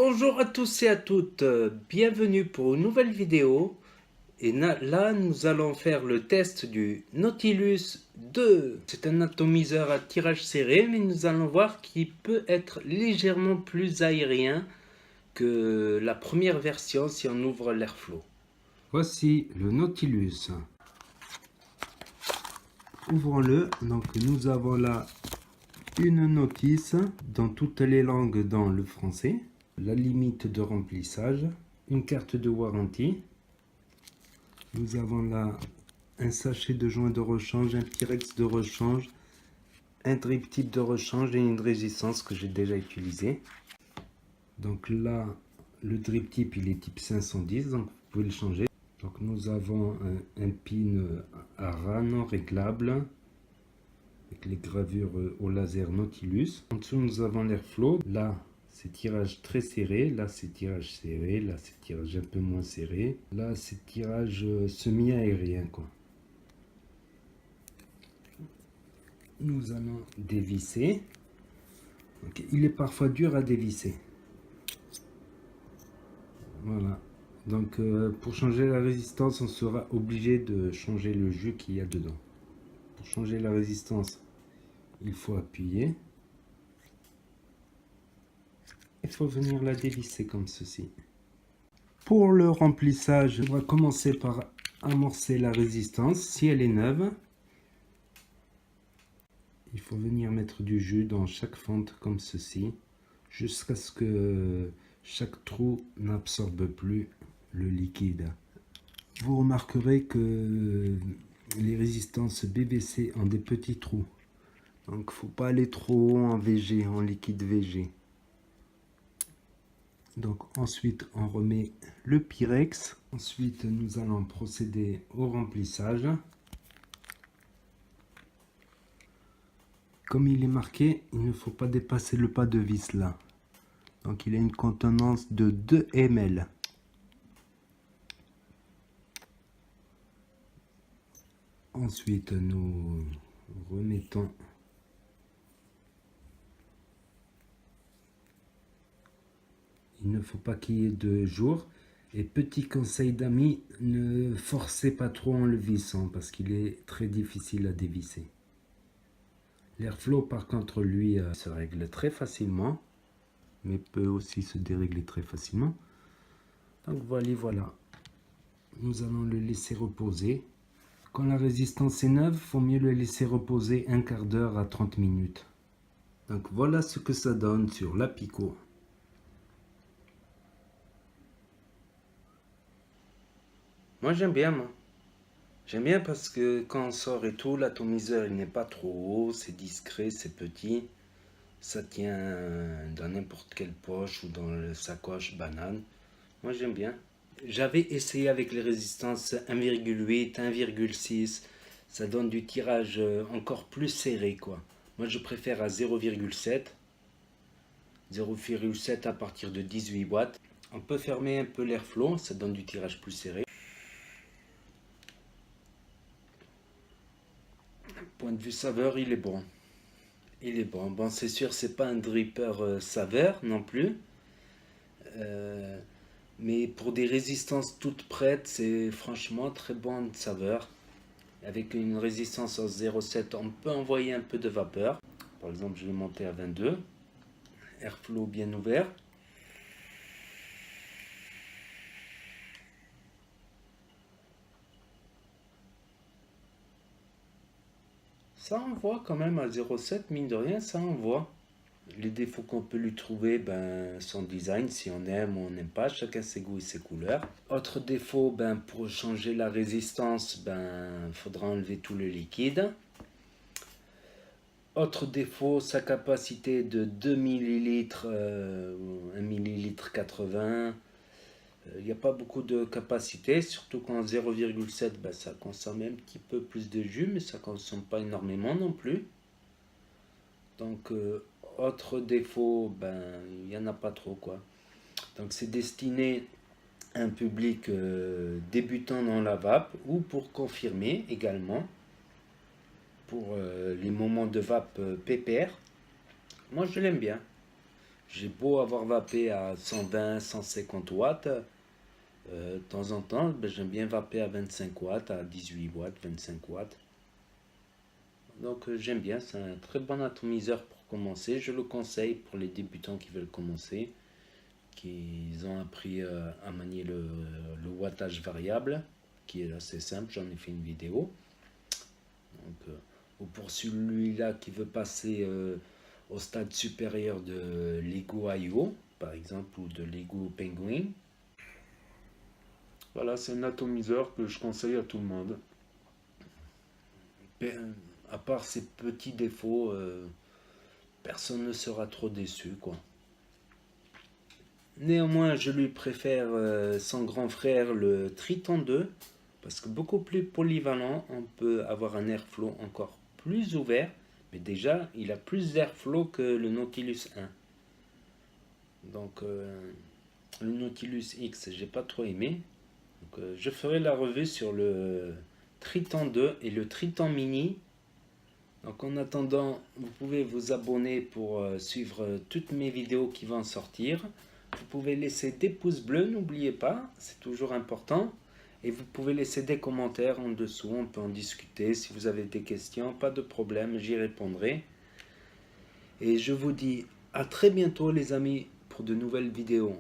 Bonjour à tous et à toutes, bienvenue pour une nouvelle vidéo. Et là, nous allons faire le test du Nautilus 2. C'est un atomiseur à tirage serré, mais nous allons voir qu'il peut être légèrement plus aérien que la première version si on ouvre l'airflow. Voici le Nautilus. Ouvrons-le. Donc nous avons là une notice dans toutes les langues dans le français, la limite de remplissage, une carte de warranty. Nous avons là un sachet de joint de rechange, un Pyrex de rechange, un drip type de rechange et une résistance que j'ai déjà utilisée. Donc là, le drip type il est type 510, donc vous pouvez le changer. Donc nous avons un pin à ras non réglable avec les gravures au laser Nautilus. En dessous nous avons l'airflow. Là c'est tirage très serré, là c'est tirage serré, là c'est tirage un peu moins serré, là c'est tirage semi-aérien quoi. Nous allons dévisser. Donc, il est parfois dur à dévisser. Voilà. Donc pour changer la résistance, on sera obligé de changer le jus qu'il y a dedans. Pour changer la résistance, il faut appuyer. Il faut venir la dévisser comme ceci. Pour le remplissage, on va commencer par amorcer la résistance. Si elle est neuve, il faut venir mettre du jus dans chaque fente comme ceci, jusqu'à ce que chaque trou n'absorbe plus le liquide. Vous remarquerez que les résistances BVC ont des petits trous. Donc faut pas aller trop haut en VG, en liquide VG. Donc ensuite on remet le Pyrex. Ensuite nous allons procéder au remplissage. Comme il est marqué, il ne faut pas dépasser le pas de vis là. Donc il a une contenance de 2 ml. Ensuite nous remettons il ne faut pas qu'il y ait de jour. Et petit conseil d'amis, ne forcez pas trop en le vissant parce qu'il est très difficile à dévisser. L'airflow par contre lui se règle très facilement, mais peut aussi se dérégler très facilement. Donc voilà. Nous allons le laisser reposer. Quand la résistance est neuve, il faut mieux le laisser reposer un quart d'heure à 30 minutes. Donc voilà ce que ça donne sur la Pico. Moi j'aime bien moi. J'aime bien parce que quand on sort et tout, l'atomiseur il n'est pas trop haut, c'est discret, c'est petit. Ça tient dans n'importe quelle poche ou dans le sacoche banane. Moi j'aime bien. J'avais essayé avec les résistances 1,8, 1,6. Ça donne du tirage encore plus serré quoi. Moi je préfère à 0,7. 0,7 à partir de 18 watts. On peut fermer un peu l'airflow, ça donne du tirage plus serré. Point de vue saveur, il est bon. Il est bon. Bon, c'est sûr, c'est pas un dripper saveur non plus. Mais pour des résistances toutes prêtes, c'est franchement très bonne saveur. Avec une résistance à 0,7, on peut envoyer un peu de vapeur. Par exemple, je vais monter à 22. Airflow bien ouvert. Ça envoie quand même à 0,7, mine de rien, ça envoie. Les défauts qu'on peut lui trouver, ben, son design, si on aime ou on n'aime pas, chacun ses goûts et ses couleurs. Autre défaut, ben, pour changer la résistance, ben, faudra enlever tout le liquide. Autre défaut, sa capacité de 2 ml, 1 ml 80. Il n'y a pas beaucoup de capacité, surtout qu'en 0,7, ben, ça consomme un petit peu plus de jus, mais ça ne consomme pas énormément non plus. Donc, autre défaut, ben, il n'y en a pas trop quoi. Donc c'est destiné à un public débutant dans la vape ou pour confirmer également pour les moments de vape pépère. Moi je l'aime bien. J'ai beau avoir vapé à 120, 150 watts, de temps en temps, ben, j'aime bien vaper à 25 watts, à 18 watts, 25 watts. Donc j'aime bien, c'est un très bon atomiseur pour commencer. Je le conseille pour les débutants qui veulent commencer, qui ont appris à manier le wattage variable, qui est assez simple, j'en ai fait une vidéo. Donc, ou pour celui-là qui veut passer au stade supérieur de Lego IO, par exemple, ou de Lego Penguin. Voilà, c'est un atomiseur que je conseille à tout le monde. À part ses petits défauts, personne ne sera trop déçu, quoi. Néanmoins, je lui préfère son grand frère, le Triton 2, parce que beaucoup plus polyvalent, on peut avoir un airflow encore plus ouvert, mais déjà, il a plus d'airflow que le Nautilus 1. Donc, le Nautilus X, j'ai pas trop aimé. Donc, je ferai la revue sur le Triton 2 et le Triton Mini. Donc, en attendant, vous pouvez vous abonner pour suivre toutes mes vidéos qui vont sortir. Vous pouvez laisser des pouces bleus, n'oubliez pas, c'est toujours important. Et vous pouvez laisser des commentaires en dessous, on peut en discuter. Si vous avez des questions, pas de problème, j'y répondrai. Et je vous dis à très bientôt les amis pour de nouvelles vidéos.